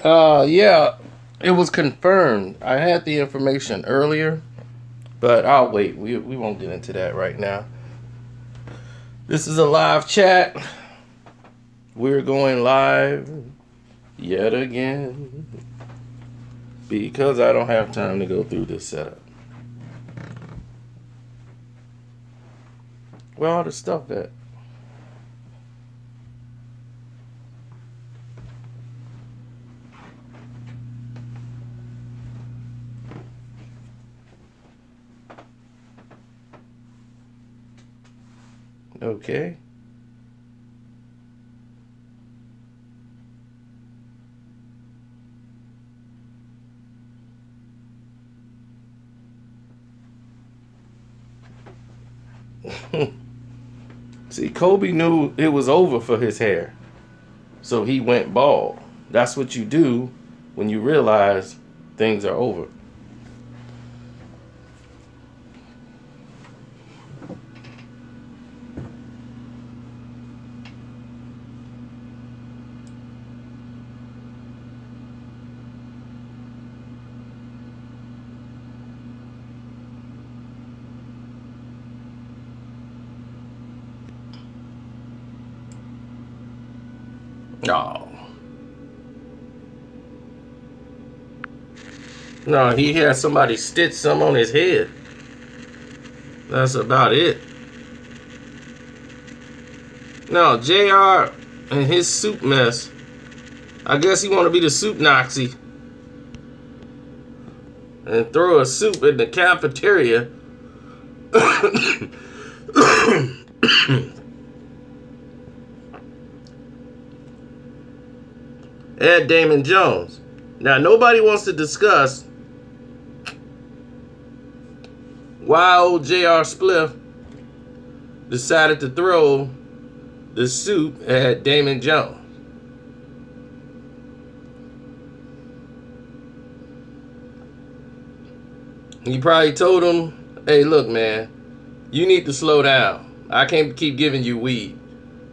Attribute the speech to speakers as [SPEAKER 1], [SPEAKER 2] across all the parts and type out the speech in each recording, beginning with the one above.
[SPEAKER 1] Yeah, it was confirmed. I had the information earlier, but I'll wait. We won't get into that right now. This is a live chat. We're going live yet again because I don't have time to go through this setup. Where all the stuff at? Okay. See, Kobe knew it was over for his hair, so he went bald. That's what you do when you realize things are over. No. No, he had somebody stitch some on his head. That's about it. No, JR and his soup mess. I guess he want to be the soup Nazi and throw a soup in the cafeteria. Ed Damon Jones. Now, nobody wants to discuss why old J.R. Spliff decided to throw the soup at Damon Jones. He probably told him, hey, look, man, you need to slow down. I can't keep giving you weed.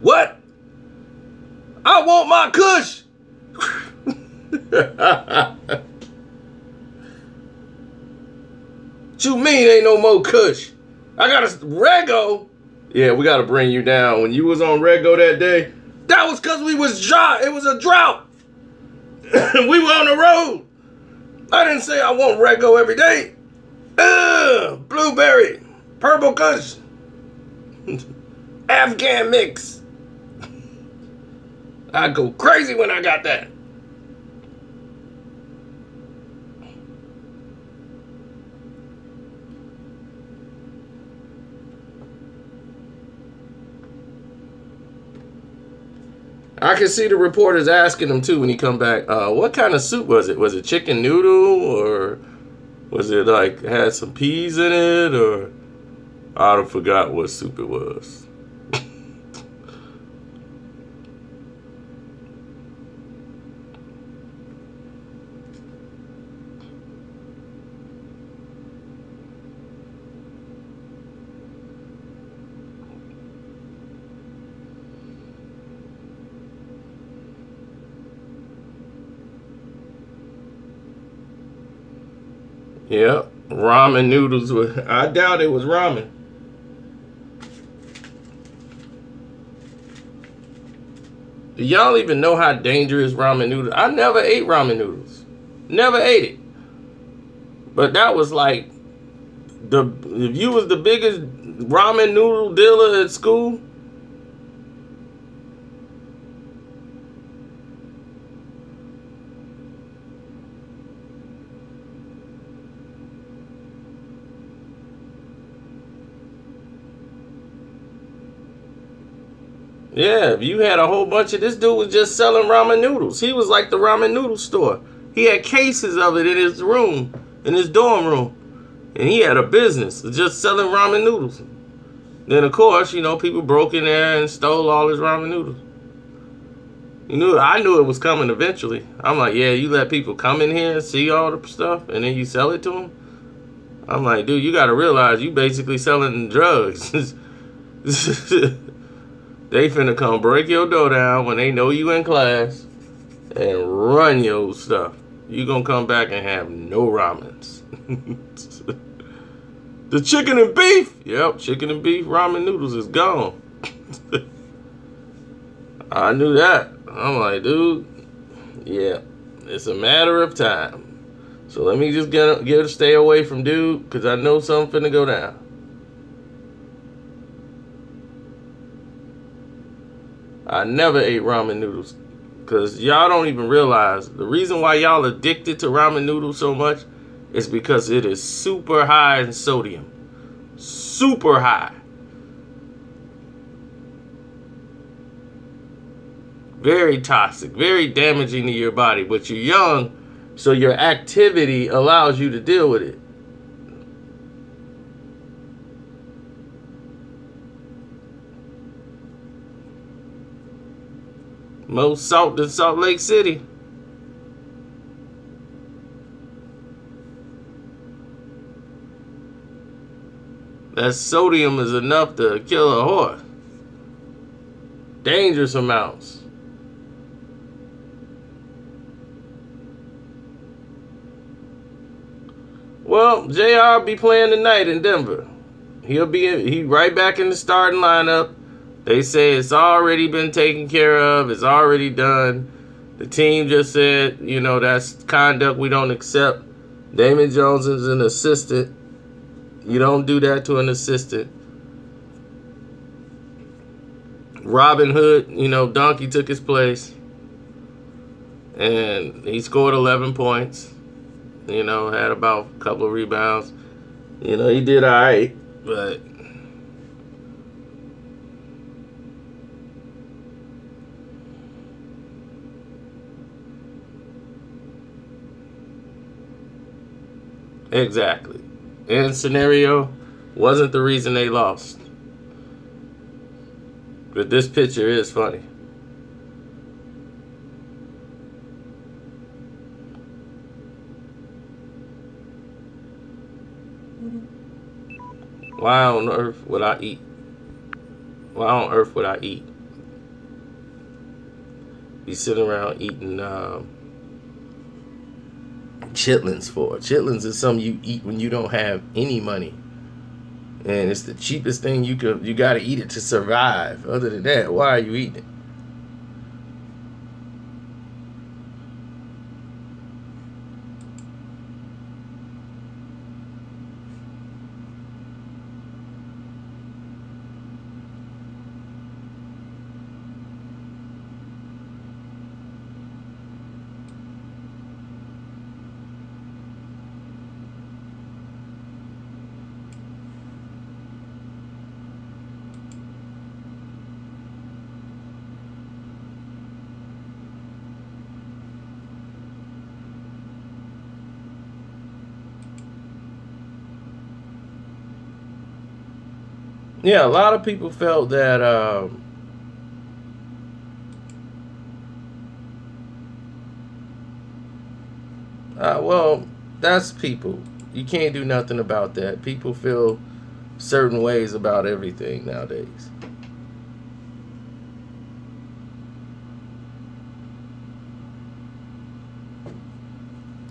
[SPEAKER 1] What? I want my kush. What you mean ain't no more kush? I got a Rego. Yeah, we gotta bring you down. When you was on Rego that day, that was cause we was dry. It was a drought. We were on the road. I didn't say I want Rego every day. Blueberry, purple kush, Afghan mix. I go crazy when I got that. I can see the reporters asking him too when he come back, what kind of soup was it? Was it chicken noodle, or was it like had some peas in it, or I don't forgot what soup it was. Yeah, ramen noodles. I doubt it was ramen. Do y'all even know how dangerous ramen noodles? I never ate ramen noodles. Never ate it. But that was like if you was the biggest ramen noodle dealer at school. Yeah, if you had a whole bunch of, this dude was just selling ramen noodles. He was like the ramen noodle store. He had cases of it in his room, in his dorm room. And he had a business of just selling ramen noodles. Then, of course, you know, people broke in there and stole all his ramen noodles. I knew it was coming eventually. I'm like, yeah, you let people come in here and see all the stuff, and then you sell it to them? I'm like, dude, you got to realize you basically selling drugs. They finna come break your door down when they know you in class and run your stuff. You're going to come back and have no ramens. The chicken and beef. Yep, chicken and beef ramen noodles is gone. I knew that. I'm like, dude, yeah, it's a matter of time. So let me just stay away from dude, because I know something finna go down. I never ate ramen noodles, because y'all don't even realize the reason why y'all addicted to ramen noodles so much is because it is super high in sodium. Super high. Very toxic, very damaging to your body. But you're young, so your activity allows you to deal with it. Most salt in Salt Lake City. That sodium is enough to kill a horse. Dangerous amounts. Well, JR be playing tonight in Denver. He right back in the starting lineup. They say it's already been taken care of. It's already done. The team just said, that's conduct we don't accept. Damon Jones is an assistant. You don't do that to an assistant. Robin Hood, Donkey took his place. And he scored 11 points. Had about a couple of rebounds. He did all right, but exactly. And scenario wasn't the reason they lost. But this picture is funny. Why on earth would I eat? Why on earth would I eat? Be sitting around eating chitlins for. Chitlins is something you eat when you don't have any money. And it's the cheapest thing you gotta eat it to survive. Other than that, why are you eating it? Yeah, a lot of people felt that well, that's people. You can't do nothing about that. People feel certain ways about everything nowadays.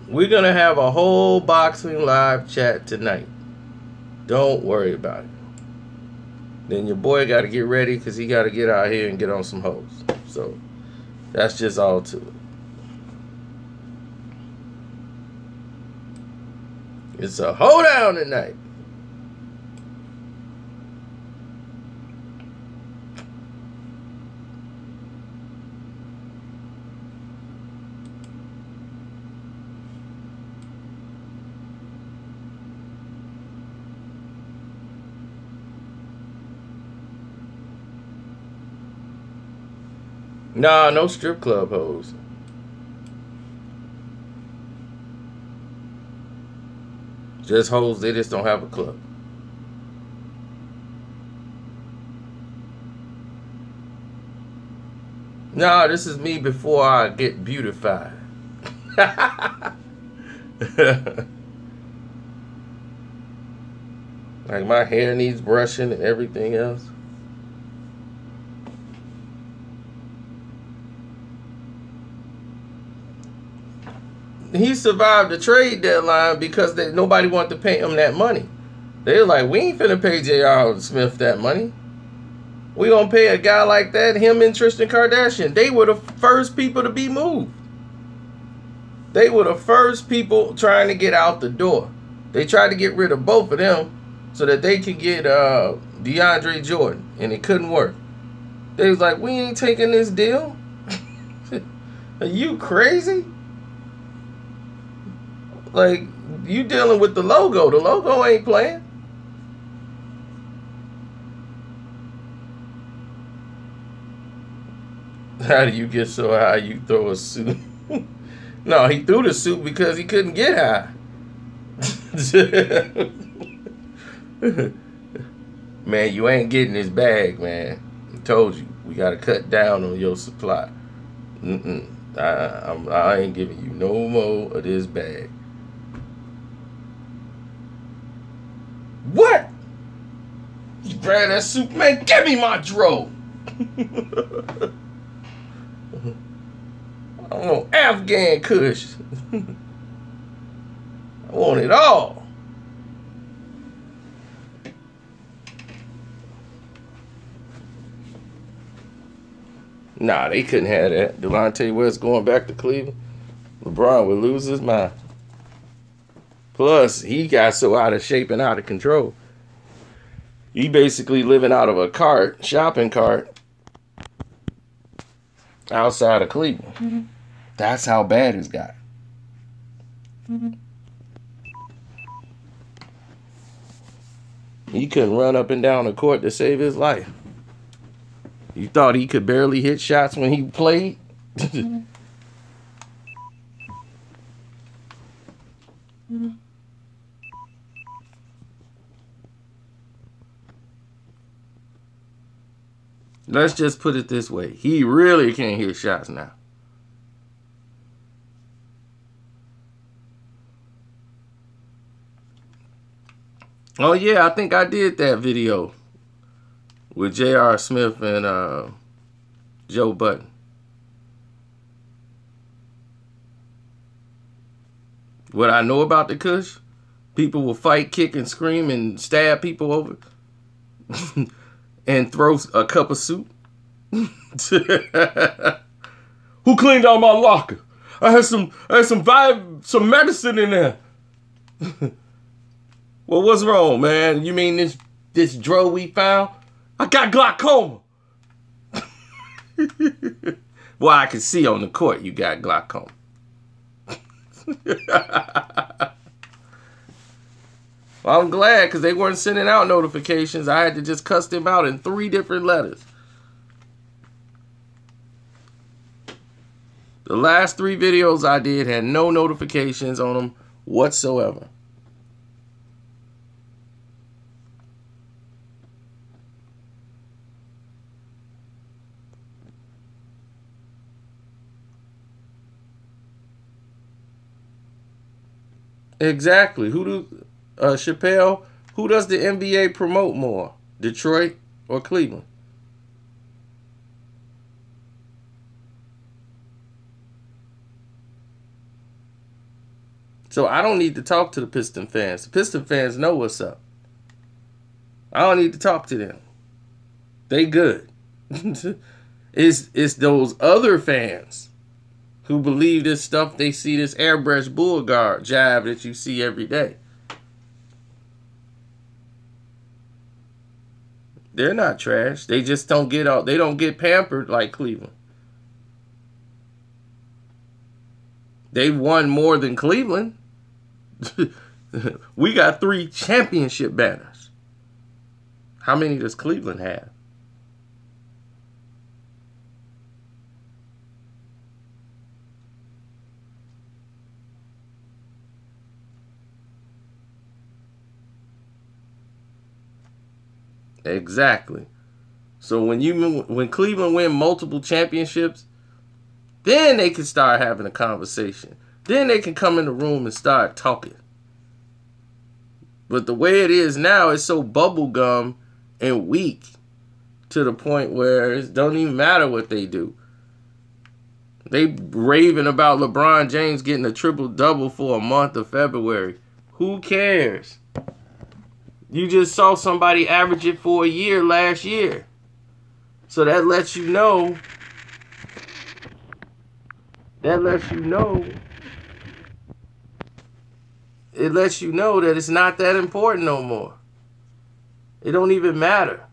[SPEAKER 1] We're going to have a whole boxing live chat tonight. Don't worry about it. Then your boy got to get ready because he got to get out here and get on some hoes. So that's just all to it. It's a hoedown tonight. Nah, no strip club hoes. Just hoes, they just don't have a club. Nah, this is me before I get beautified. Like my hair needs brushing and everything else. he survived the trade deadline because nobody wanted to pay him that money. They were like, we ain't finna pay J.R. Smith that money. We gonna pay a guy like that, him and Tristan Kardashian. They were the first people to be moved. They were the first people trying to get out the door. They tried to get rid of both of them so that they could get DeAndre Jordan, and it couldn't work. They was like, we ain't taking this deal. Are you crazy? Like, you dealing with the logo. The logo ain't playing. How do you get so high you throw a suit? No, he threw the suit because he couldn't get high. Man, you ain't getting this bag, man. I told you, we got to cut down on your supply. I ain't giving you no more of this bag. What? You grab that suit, man, give me my dro. I want Afghan Kush. I want it all. Nah, they couldn't have that. Delonte West going back to Cleveland. LeBron would lose his mind. Plus, he got so out of shape and out of control. He basically living out of a shopping cart, outside of Cleveland. Mm-hmm. That's how bad it's got. Mm-hmm. He couldn't run up and down the court to save his life. You thought he could barely hit shots when he played? Mm-hmm. Mm-hmm. Let's just put it this way. He really can't hit shots now. Oh, yeah, I think I did that video with J.R. Smith and Joe Budden. What I know about the Kush, people will fight, kick, and scream and stab people over and throw a cup of soup. Who cleaned out my locker? I had some medicine in there. Well, what's wrong, man? You mean this dro we found? I got glaucoma. Well, I can see on the court you got glaucoma. Well, I'm glad because they weren't sending out notifications. I had to just cuss them out in 3 different letters. The last 3 videos I did had no notifications on them whatsoever. Exactly. Chappelle, who does the NBA promote more? Detroit or Cleveland? So I don't need to talk to the Piston fans. The Piston fans know what's up. I don't need to talk to them. They good. It's those other fans who believe this stuff. They see this airbrush bull guard jab that you see every day. They're not trash. They just don't get out. They don't get pampered like Cleveland. They won more than Cleveland. We got 3 championship banners. How many does Cleveland have? Exactly. So when Cleveland win multiple championships, then they can start having a conversation. Then they can come in the room and start talking. But the way it is now, it's so bubblegum and weak to the point where it don't even matter what they do. They raving about LeBron James getting a triple-double for a month of February. Who cares? You just saw somebody average it for a year last year. So that lets you know. It lets you know that it's not that important no more. It don't even matter.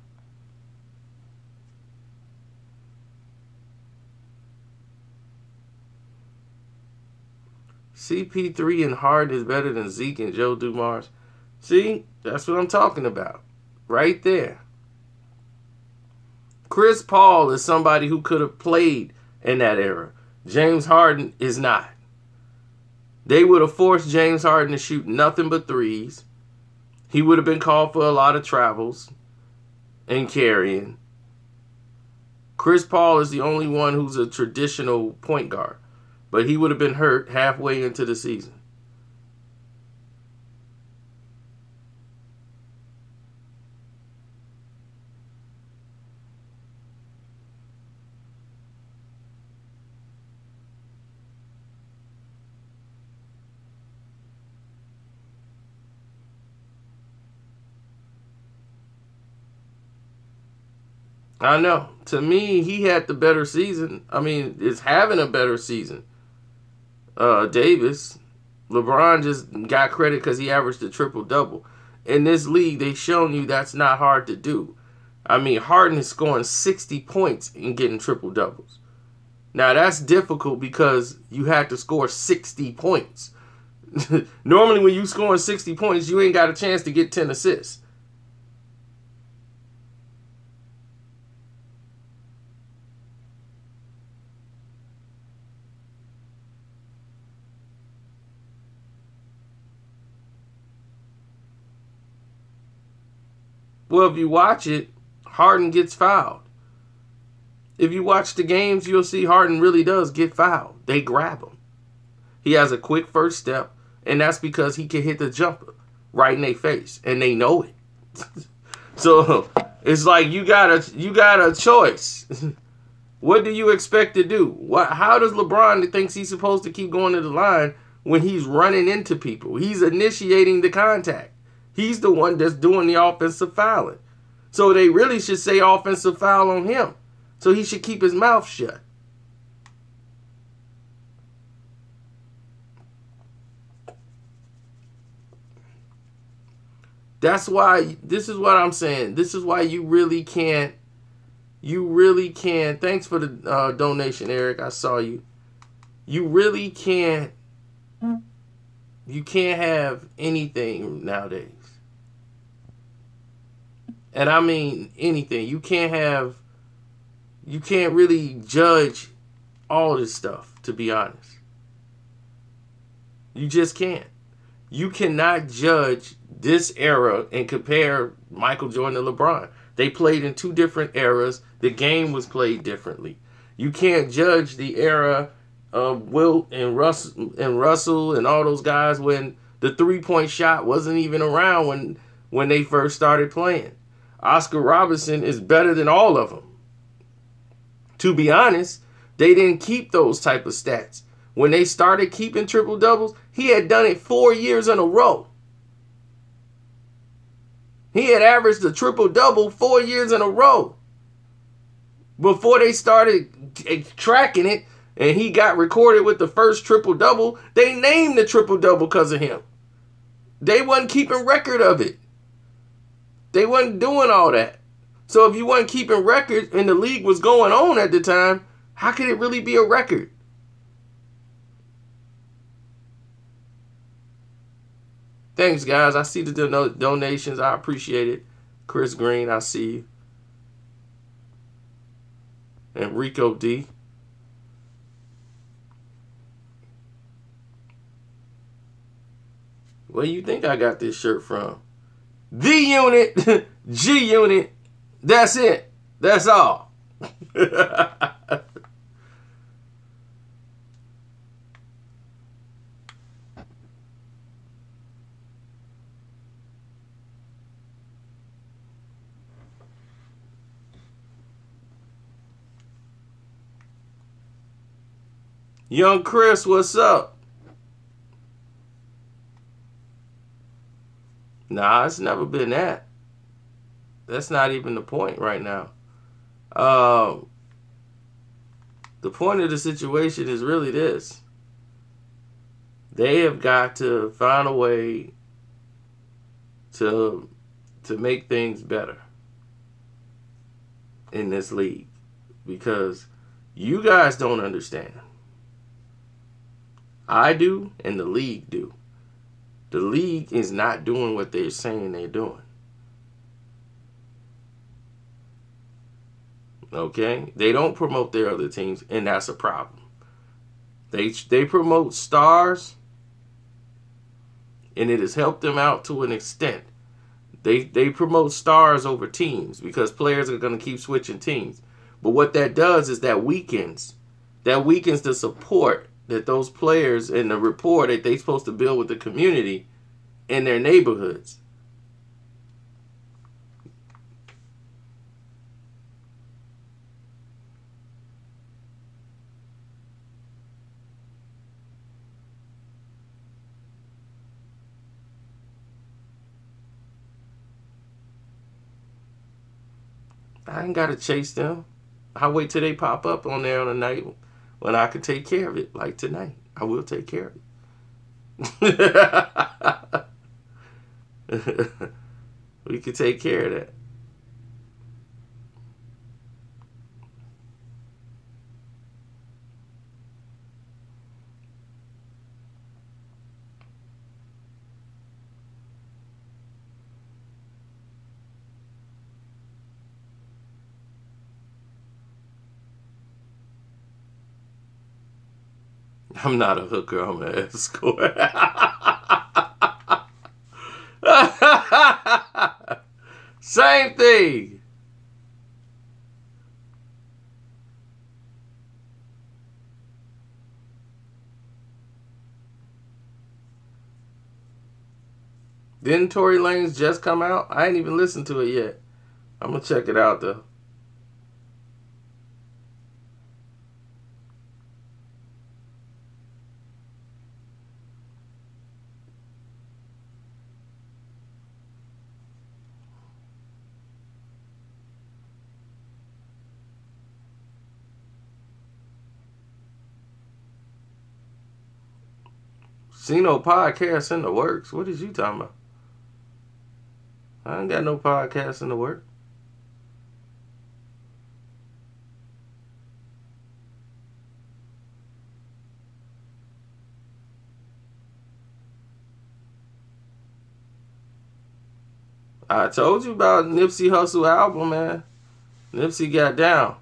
[SPEAKER 1] CP3 and Harden is better than Zeke and Joe Dumars. See, that's what I'm talking about. Right there. Chris Paul is somebody who could have played in that era. James Harden is not. They would have forced James Harden to shoot nothing but threes. He would have been called for a lot of travels and carrying. Chris Paul is the only one who's a traditional point guard. But he would have been hurt halfway into the season. I know. To me, he had the better season. I mean, is having a better season. Davis. LeBron just got credit because he averaged a triple-double. In this league, they've shown you that's not hard to do. I mean, Harden is scoring 60 points and getting triple-doubles. Now, that's difficult because you had to score 60 points. Normally, when you scoring 60 points, you ain't got a chance to get 10 assists. Well, if you watch it, Harden gets fouled. If you watch the games, you'll see Harden really does get fouled. They grab him. He has a quick first step, and that's because he can hit the jumper right in their face, and they know it. So it's like you got a choice. What do you expect to do? How does LeBron thinks he's supposed to keep going to the line when he's running into people? He's initiating the contact. He's the one that's doing the offensive fouling. So they really should say offensive foul on him. So he should keep his mouth shut. That's why, this is what I'm saying. This is why you really can't. Thanks for the donation, Eric. I saw you. You really can't. You can't have anything nowadays. And I mean anything. You can't really judge all this stuff, to be honest. You just can't. You cannot judge this era and compare Michael Jordan and LeBron. They played in two different eras. The game was played differently. You can't judge the era of Wilt and Russell and all those guys when the three-point shot wasn't even around when they first started playing. Oscar Robertson is better than all of them. To be honest, they didn't keep those type of stats. When they started keeping triple-doubles, he had done it 4 years in a row. He had averaged a triple-double 4 years in a row. Before they started tracking it and he got recorded with the first triple-double, they named the triple-double because of him. They wasn't keeping record of it. They wasn't doing all that. So if you wasn't keeping record and the league was going on at the time, how could it really be a record? Thanks, guys. I see the donations. I appreciate it. Chris Green, I see you. And Rico D. Where you think I got this shirt from? The Unit, G Unit. That's it. That's all. Young Chris, what's up? Nah, it's never been that. That's not even the point right now. The point of the situation is really this. They have got to find a way to make things better in this league, because you guys don't understand. I do, and the league do. The league is not doing what they're saying they're doing. Okay? They don't promote their other teams, and that's a problem. They promote stars, and it has helped them out to an extent. They promote stars over teams because players are going to keep switching teams. But what that does is that weakens the support that those players and the rapport that they're supposed to build with the community in their neighborhoods. I ain't got to chase them. I wait till they pop up on there on a night when I can take care of it. Like tonight, I will take care of it. We can take care of that. I'm not a hooker, I'm an escort. Same thing. Didn't Tory Lanez just come out? I ain't even listened to it yet. I'm going to check it out, though. See no podcast in the works. What is you talking about? I ain't got no podcast in the works. I told you about Nipsey Hussle album, man. Nipsey got down.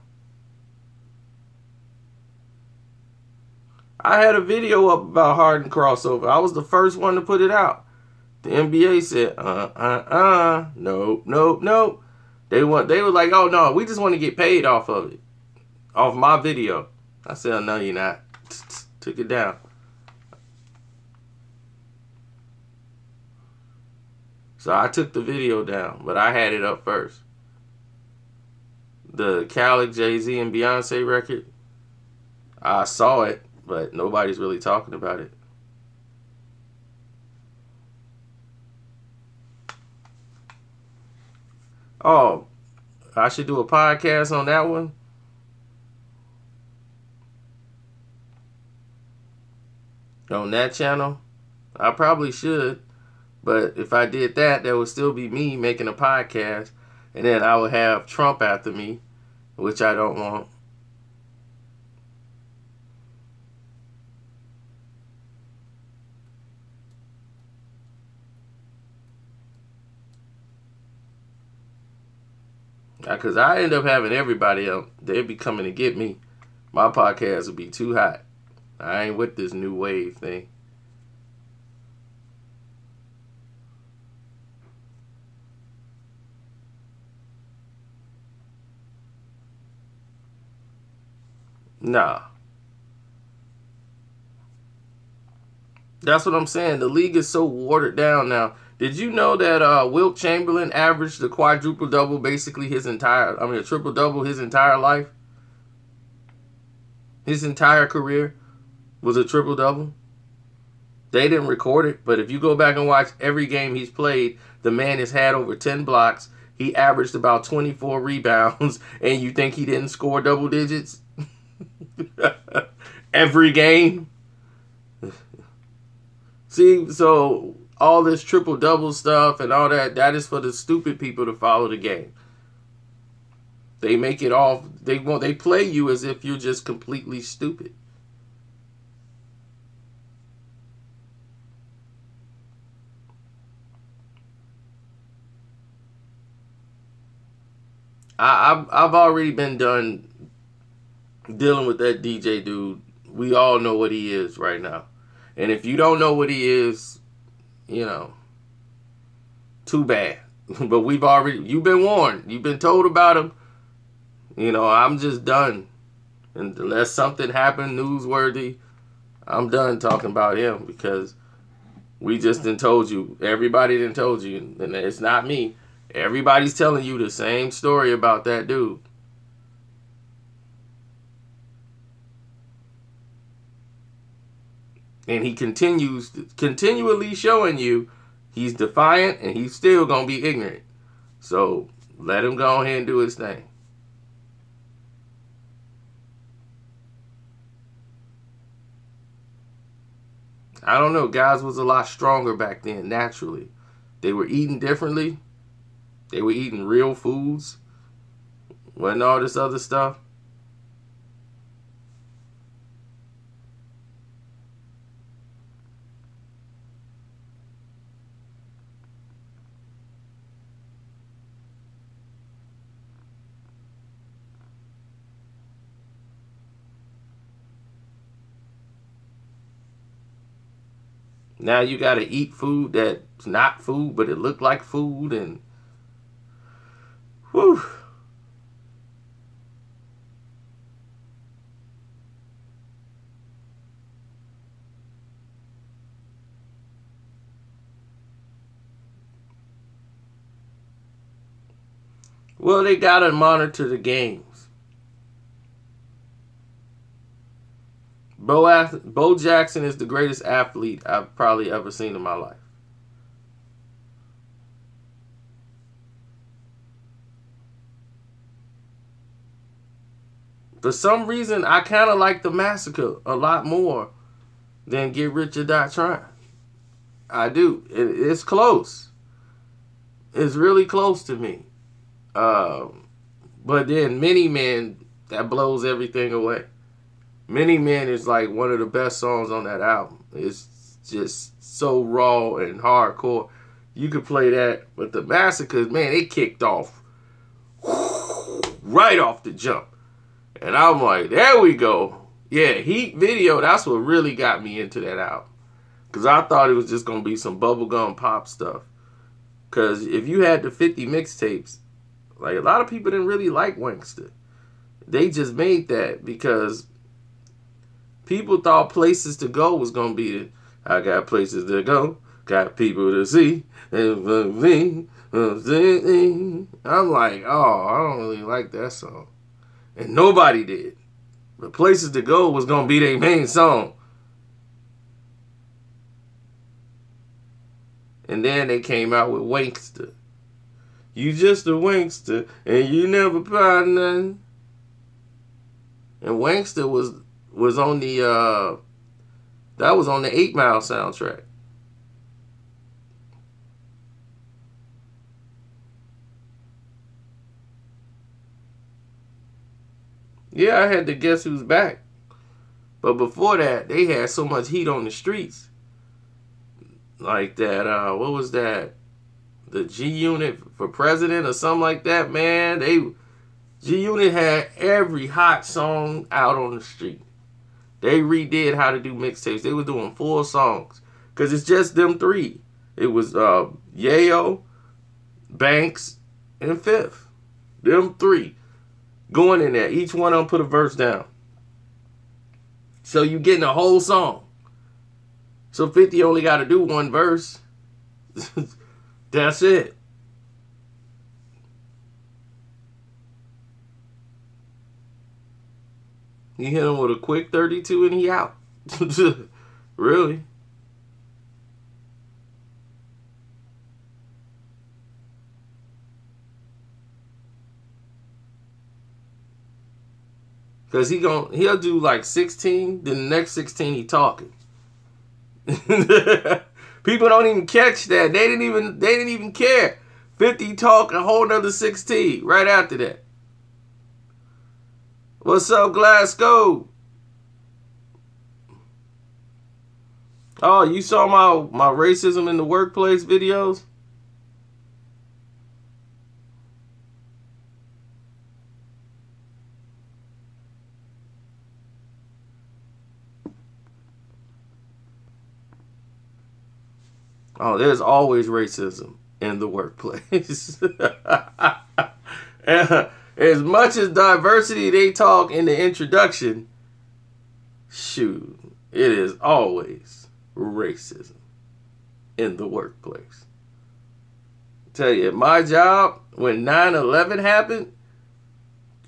[SPEAKER 1] I had a video up about Harden crossover. I was the first one to put it out. The NBA said, nope. They were like, oh no, we just want to get paid off of it. Off my video. I said, oh, no, you're not. Took it down. So I took the video down, but I had it up first. The Khaled, Jay-Z, and Beyonce record, I saw it, but nobody's really talking about it. Oh, I should do a podcast on that one. On that channel. I probably should. But if I did that, there would still be me making a podcast. And then I would have Trump after me, which I don't want. Because I end up having everybody else. They'd be coming to get me. My podcast would be too hot. I ain't with this new wave thing. Nah. That's what I'm saying. The league is so watered down now. Did you know that Wilt Chamberlain averaged a quadruple-double basically a triple-double his entire life? His entire career. was a triple-double. They didn't record it, but if you go back and watch every game he's played, the man has had over 10 blocks. He averaged about 24 rebounds, and you think he didn't score double digits? Every game? See, so all this triple-double stuff and all that, that is for the stupid people to follow the game. They make it all, they play you as if you're just completely stupid. I've already been done dealing with that DJ dude. We all know what he is right now. And if you don't know what he is, you know, too bad. But you've been warned. You've been told about him. You know, I'm just done. And unless something happened newsworthy, I'm done talking about him because we just done told you. Everybody done told you. And it's not me. Everybody's telling you the same story about that dude. And he continually showing you he's defiant and he's still going to be ignorant. So let him go ahead and do his thing. I don't know. Guys was a lot stronger back then, naturally. They were eating differently. They were eating real foods. Wasn't all this other stuff. Now you got to eat food that's not food, but it looked like food, and whew. Well, they got to monitor the games. Bo Jackson is the greatest athlete I've probably ever seen in my life. For some reason, I kind of like the Massacre a lot more than Get Rich or Die Trying. I do. It's close. It's really close to me. But then Many Men, that blows everything away. Many Men is like one of the best songs on that album. It's just so raw and hardcore. You could play that, but the Massacres, man, it kicked off right off the jump. And I'm like, there we go. Yeah, Heat Video, that's what really got me into that album. Because I thought it was just going to be some bubblegum pop stuff. Because if you had the 50 mixtapes, like a lot of people didn't really like Wankster. They just made that because people thought Places to Go was going to be, I got places to go, got people to see. I'm like, oh, I don't really like that song. And nobody did. But Places to Go was going to be their main song. And then they came out with Wankster. You just a Wankster, and you never buy nothing. And Wankster was on the that was on the 8 Mile soundtrack. Yeah, I had to Guess Who's Back. But before that, they had so much heat on the streets. Like that, what was that? The G Unit for President or something like that, man. G Unit had every hot song out on the street. They redid how to do mixtapes. They were doing 4 songs. Because it's just them 3. It was Yayo, Banks, and Fifth. Them 3. Going in there. Each one of them put a verse down. So you getting a whole song. So 50 only got to do 1 verse. That's it. You hit him with a quick 32 and he out. Really? Because he'll do like 16, then the next 16 he talking. People don't even catch that. They didn't even care. 50 talk, a whole nother 16 right after that. What's up, Glasgow? Oh, you saw my racism in the workplace videos? Oh, there's always racism in the workplace. As much as diversity they talk in the introduction, shoot, it is always racism in the workplace. Tell you, my job, when 9/11 happened,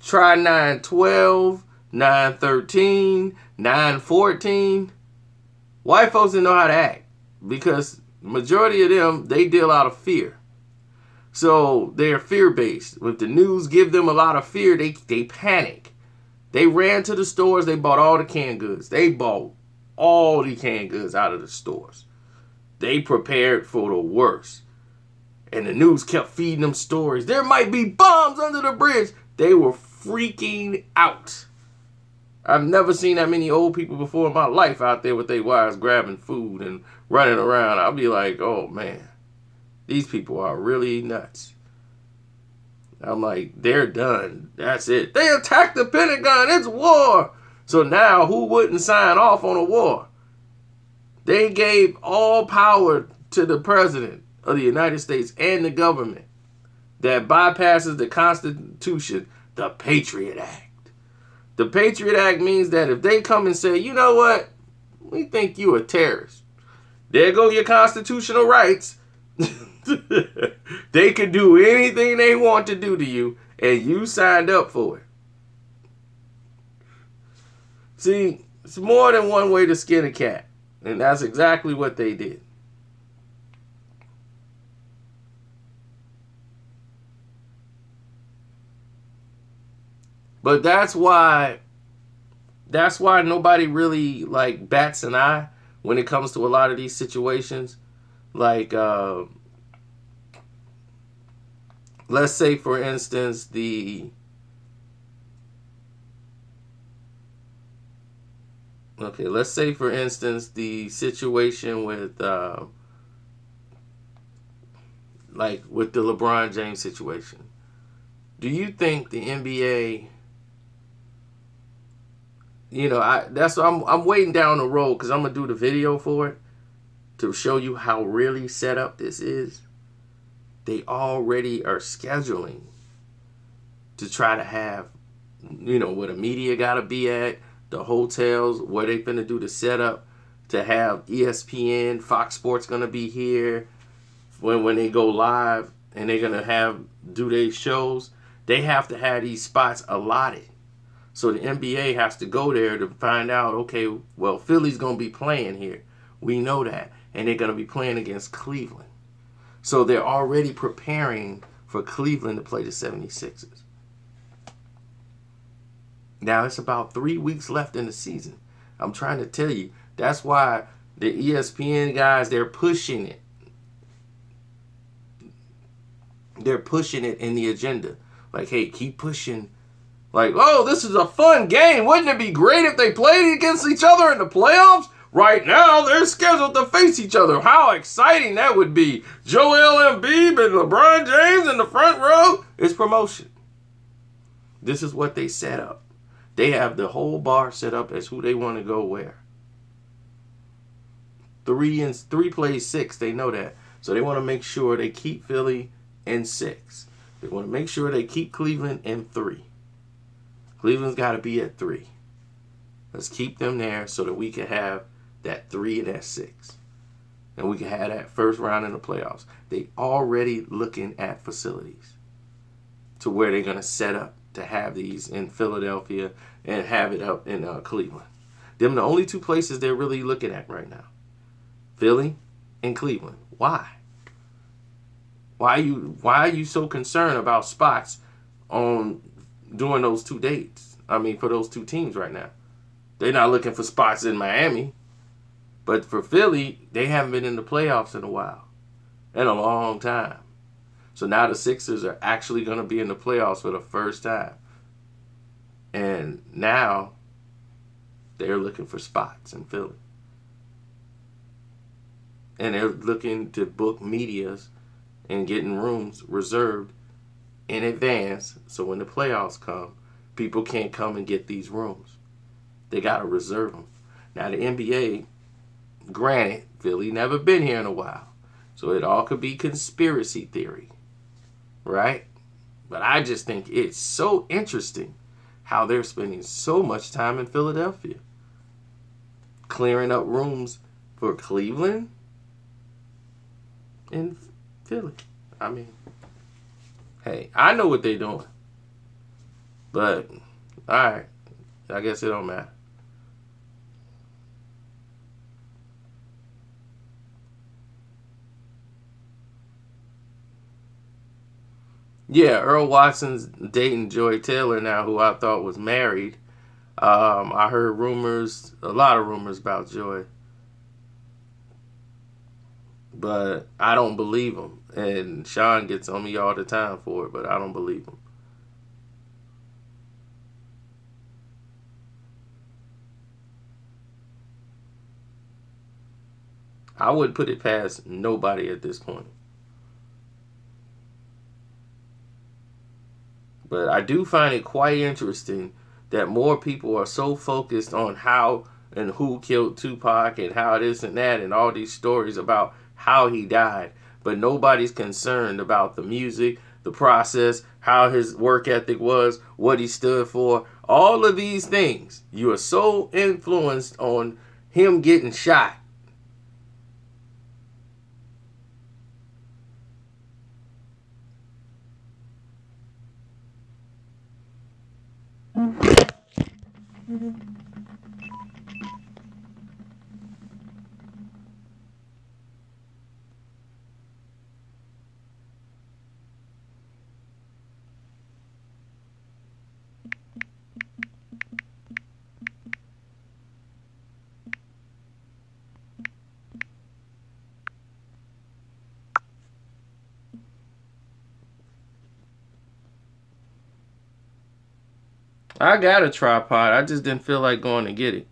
[SPEAKER 1] try 9/12, 9/13, 9/14, white folks didn't know how to act because majority of them, they deal out of fear. So they're fear-based. If the news give them a lot of fear, they panic. They ran to the stores. They bought all the canned goods. They bought all the canned goods out of the stores. They prepared for the worst. And the news kept feeding them stories. There might be bombs under the bridge. They were freaking out. I've never seen that many old people before in my life out there with their wives grabbing food and running around. I'll be like, oh man, these people are really nuts. I'm like, they're done. That's it. They attacked the Pentagon. It's war. So now who wouldn't sign off on a war? They gave all power to the president of the United States and the government that bypasses the Constitution, the Patriot Act. The Patriot Act means that if they come and say, you know what, we think you a terrorist, there go your constitutional rights. They could do anything they want to do to you, and you signed up for it. See, it's more than one way to skin a cat, and that's exactly what they did. But that's why nobody really like bats an eye when it comes to a lot of these situations. Like, let's say, for instance, the situation with with the LeBron James situation. Do you think the NBA? I'm waiting down the road because I'm gonna do the video for it to show you how really set up this is. They already are scheduling to try to have, where the media gotta be at, the hotels, where they finna do the setup to have ESPN, Fox Sports gonna be here when they go live and they're gonna do their shows. They have to have these spots allotted. So the NBA has to go there to find out, okay, well, Philly's going to be playing here. We know that. And they're going to be playing against Cleveland. So they're already preparing for Cleveland to play the 76ers. Now it's about 3 weeks left in the season. I'm trying to tell you, that's why the ESPN guys, they're pushing it. They're pushing it in the agenda. Like, hey, keep pushing. Like, oh, this is a fun game. Wouldn't it be great if they played against each other in the playoffs? Right now, they're scheduled to face each other. How exciting that would be. Joel Embiid and LeBron James in the front row. It's promotion. This is what they set up. They have the whole bar set up as who they want to go where. 3 plays 6. They know that. So they want to make sure they keep Philly in 6. They want to make sure they keep Cleveland in 3. Cleveland's got to be at 3. Let's keep them there so that we can have that 3 and that 6. And we can have that first round in the playoffs. They already looking at facilities to where they're going to set up to have these in Philadelphia and have it up in Cleveland. Them the only two places they're really looking at right now. Philly and Cleveland. Why? Why are you so concerned about spots on during those two dates? I mean, for those two teams right now. They're not looking for spots in Miami. But for Philly, they haven't been in the playoffs in a while. In a long time. So now the Sixers are actually going to be in the playoffs for the first time. And now they're looking for spots in Philly. And they're looking to book medias and getting rooms reserved in advance. So when the playoffs come, people can't come and get these rooms. They got to reserve them. Now the NBA, granted, Philly never been here in a while. So it all could be conspiracy theory. Right? But I just think it's so interesting how they're spending so much time in Philadelphia. Clearing up rooms for Cleveland and Philly. I mean, hey, I know what they're doing. But, alright. I guess it don't matter. Yeah, Earl Watson's dating Joy Taylor now, who I thought was married. I heard rumors, a lot of rumors about Joy. But I don't believe them. And Sean gets on me all the time for it, but I don't believe them. I wouldn't put it past nobody at this point. But I do find it quite interesting that more people are so focused on how and who killed Tupac and how this and that and all these stories about how he died. But nobody's concerned about the music, the process, how his work ethic was, what he stood for. All of these things. You are so influenced on him getting shot. I got a tripod. I just didn't feel like going to get it.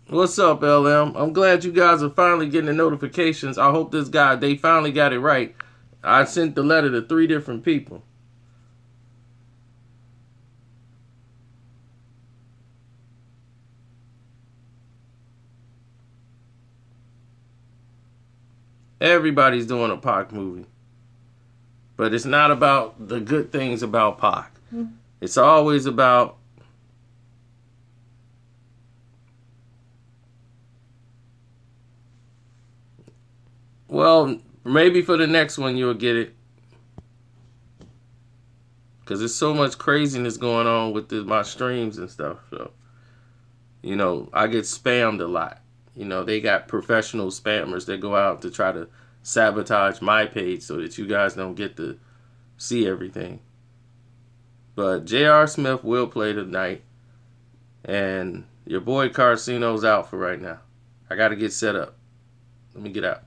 [SPEAKER 1] What's up, LM? I'm glad you guys are finally getting the notifications. I hope they finally got it right. I sent the letter to 3 different people. Everybody's doing a Pac movie. But it's not about the good things about Pac. It's always about well, maybe for the next one you'll get it. Because there's so much craziness going on with my streams and stuff. So, I get spammed a lot. They got professional spammers that go out to try to sabotage my page so that you guys don't get to see everything. But J.R. Smith will play tonight. And your boy Karceno's out for right now. I got to get set up. Let me get out.